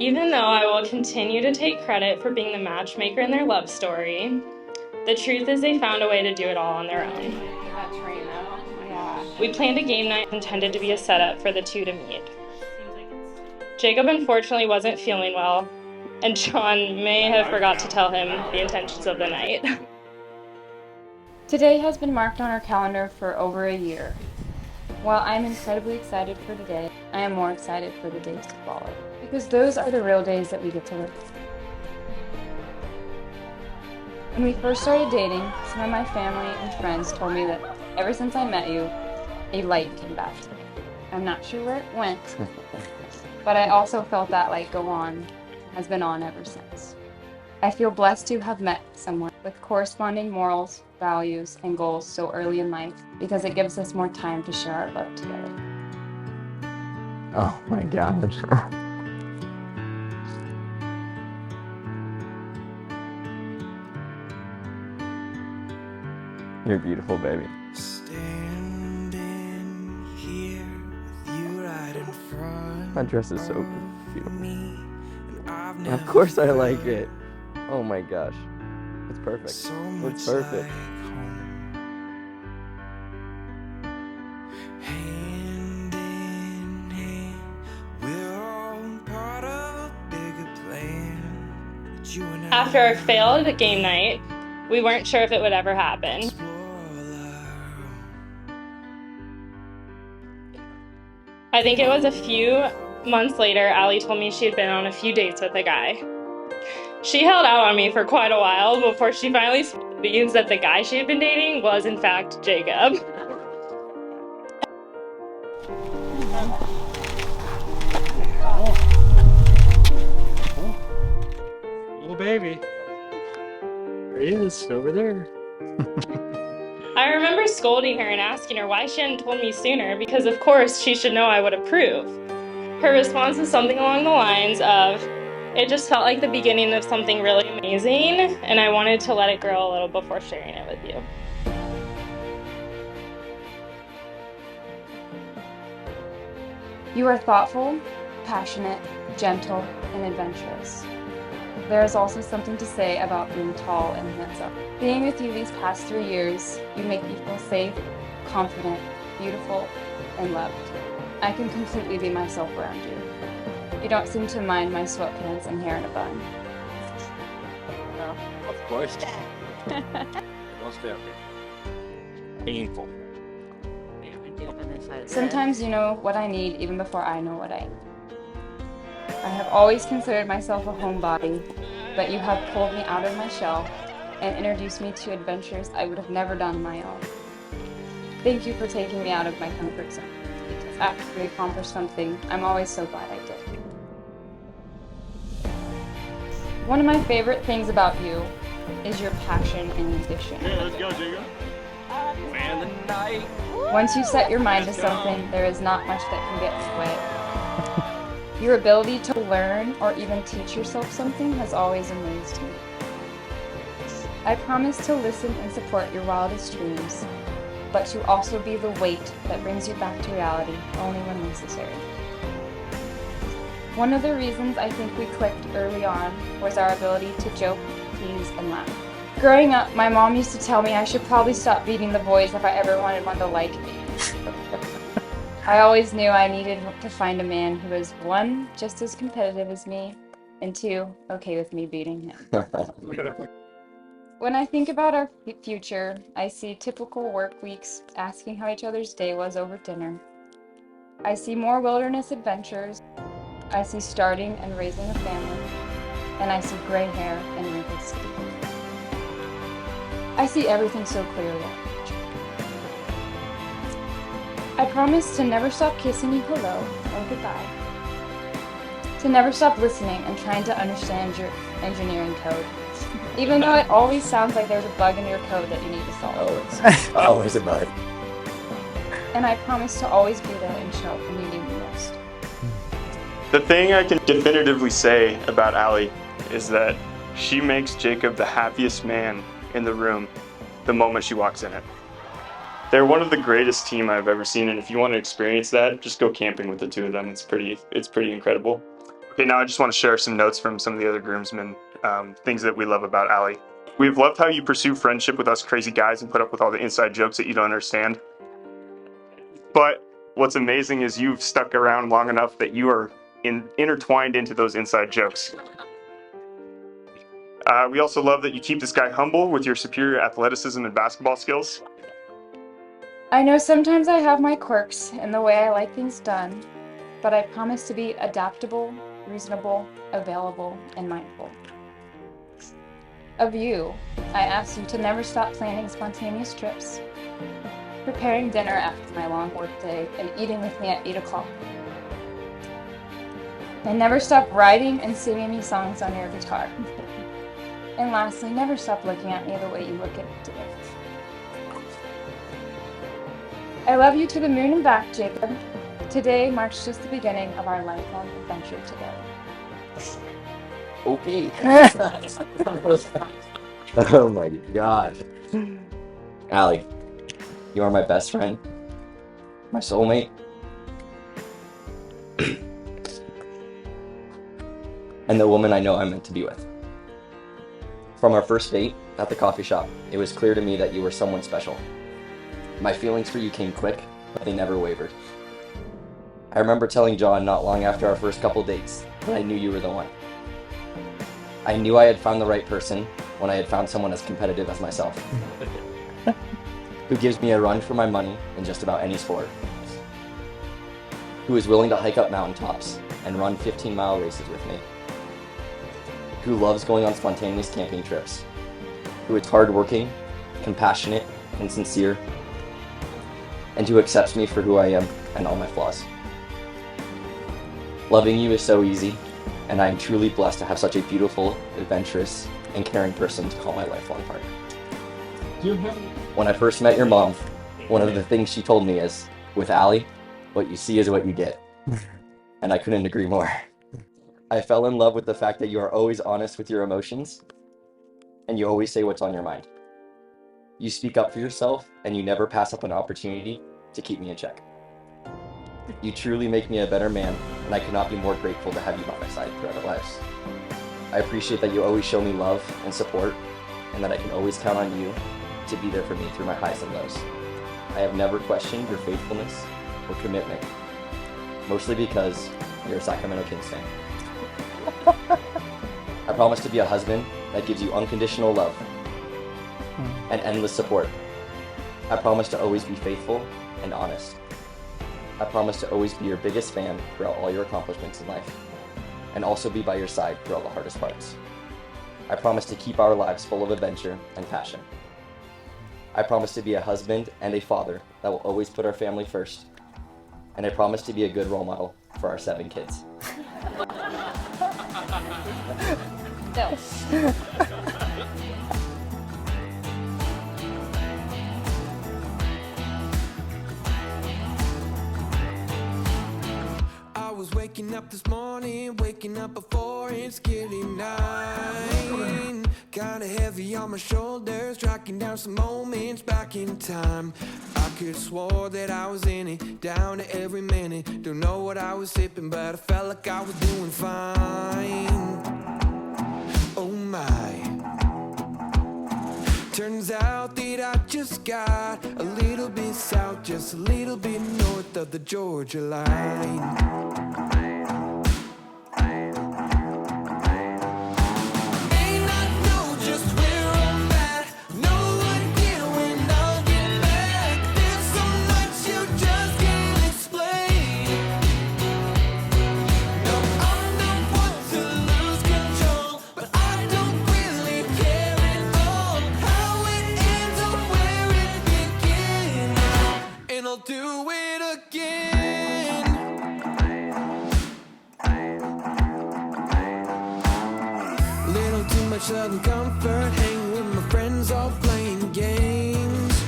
Even though I will continue to take credit for being the matchmaker in their love story, the truth is they found a way to do it all on their own. We planned a game night intended to be a setup for the two to meet. Jacob unfortunately wasn't feeling well, and John may have forgot to tell him the intentions of the night. Today has been marked on our calendar for over a year. While I'm incredibly excited for the day, I am more excited for the days to follow, because those are the real days that we get to live. When we first started dating, some of my family and friends told me that ever since I met you, a light came back to me. I'm not sure where it went, but I also felt that light go on, has been on ever since. I feel blessed to have met someone with corresponding morals, values, and goals so early in life, because it gives us more time to share our love together. Oh my gosh. You're beautiful, baby. Standing here with you right in front. My dress is so beautiful. Of course I like it. Oh my gosh. It's perfect. It's perfect. Hand in hand, we're all part of a bigger plan. You and I After our failed game night, we weren't sure if it would ever happen. explore life. I think it was a few months later, Allie told me she had been on a few dates with a guy. She held out on me for quite a while before she finally spilled the beans that the guy she had been dating was in fact Jacob. Little baby. There he is, over there. I remember scolding her and asking her why she hadn't told me sooner, because of course she should know I would approve. Her response was something along the lines of, "It just felt like the beginning of something really amazing, and I wanted to let it grow a little before sharing it with you." You are thoughtful, passionate, gentle, and adventurous. There is also something to say about being tall and handsome. Being with you these past 3 years, you make me feel safe, confident, beautiful, and loved. I can completely be myself around you. You don't seem to mind my sweatpants and hair in a bun. Of course. Most definitely. Painful. Sometimes you know what I need even before I know what I need. I have always considered myself a homebody, but you have pulled me out of my shell and introduced me to adventures I would have never done on my own. Thank you for taking me out of my comfort zone. Because after we accomplish something, I'm always so glad I did. One of my favorite things about you is your passion and ambition. Yeah, let's go, Jacob. Man, the night. Once you set your mind to something, there is not much that can get in the way. Your ability to learn or even teach yourself something has always amazed me. I promise to listen and support your wildest dreams, but to also be the weight that brings you back to reality only when necessary. One of the reasons I think we clicked early on was our ability to joke, tease, and laugh. Growing up, my mom used to tell me I should probably stop beating the boys if I ever wanted one to like me. I always knew I needed to find a man who was, 1, just as competitive as me, and 2, okay with me beating him. When I think about our future, I see typical work weeks asking how each other's day was over dinner. I see more wilderness adventures. I see starting and raising a family. And I see gray hair and wrinkled skin. I see everything so clearly. I promise to never stop kissing you hello or goodbye. To never stop listening and trying to understand your engineering code. Even though it always sounds like there's a bug in your code that you need to solve. Always a bug. And I promise to always be there and show up when you need me most. The thing I can definitively say about Allie is that she makes Jacob the happiest man in the room the moment she walks in it. They're one of the greatest team I've ever seen, and if you want to experience that, just go camping with the two of them. It's pretty incredible. Okay, now I just want to share some notes from some of the other groomsmen, things that we love about Allie. We've loved how you pursue friendship with us crazy guys and put up with all the inside jokes that you don't understand. But what's amazing is you've stuck around long enough that you are intertwined into those inside jokes. We also love that you keep this guy humble with your superior athleticism and basketball skills. I know sometimes I have my quirks in the way I like things done, but I promise to be adaptable, reasonable, available, and mindful. Of you, I ask you to never stop planning spontaneous trips, preparing dinner after my long work day, and eating with me at 8 o'clock. And never stop writing and singing me songs on your guitar. And lastly, never stop looking at me the way you look at me today. I love you to the moon and back, Jacob. Today marks just the beginning of our lifelong adventure together. Okay. Oh my gosh. Allie, you are my best friend, my soulmate, and the woman I know I'm meant to be with. From our first date at the coffee shop, it was clear to me that you were someone special. My feelings for you came quick, but they never wavered. I remember telling John not long after our first couple dates that I knew you were the one. I knew I had found the right person when I had found someone as competitive as myself, who gives me a run for my money in just about any sport, who is willing to hike up mountaintops and run 15-mile races with me, who loves going on spontaneous camping trips, who is hardworking, compassionate, and sincere, and who accepts me for who I am and all my flaws. Loving you is so easy, and I am truly blessed to have such a beautiful, adventurous, and caring person to call my lifelong partner. When I first met your mom, one of the things she told me is, with Allie, what you see is what you get. And I couldn't agree more. I fell in love with the fact that you are always honest with your emotions, and you always say what's on your mind. You speak up for yourself, and you never pass up an opportunity to keep me in check. You truly make me a better man, and I could not be more grateful to have you by my side throughout our lives. I appreciate that you always show me love and support, and that I can always count on you to be there for me through my highs and lows. I have never questioned your faithfulness or commitment, mostly because you're a Sacramento Kings fan. I promise to be a husband that gives you unconditional love and endless support. I promise to always be faithful and honest. I promise to always be your biggest fan throughout all your accomplishments in life, and also be by your side through all the hardest parts. I promise to keep our lives full of adventure and passion. I promise to be a husband and a father that will always put our family first, and I promise to be a good role model for our 7 kids. No. I was waking up this morning, waking up before it's getting 9. Kinda heavy on my shoulders, tracking down some moments back in time. I could've swore that I was in it, down to every minute. Don't know what I was sipping, but I felt like I was doing fine. Oh my. Turns out that I just got a little bit south, just a little bit north of the Georgia line. Do it again. Little too much southern comfort, hanging with my friends, all playing games.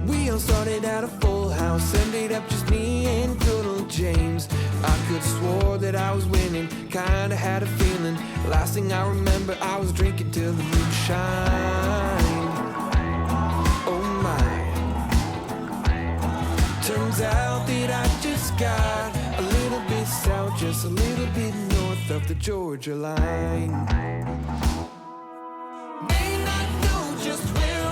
We all started at a full house, ended up just me and good old James. I could've swore that I was winning, kinda had a feeling. Last thing I remember, I was drinking till the moon shined. Oh my. Turns out that I just got a little bit south, just a little bit north north of the Georgia line. May not know just where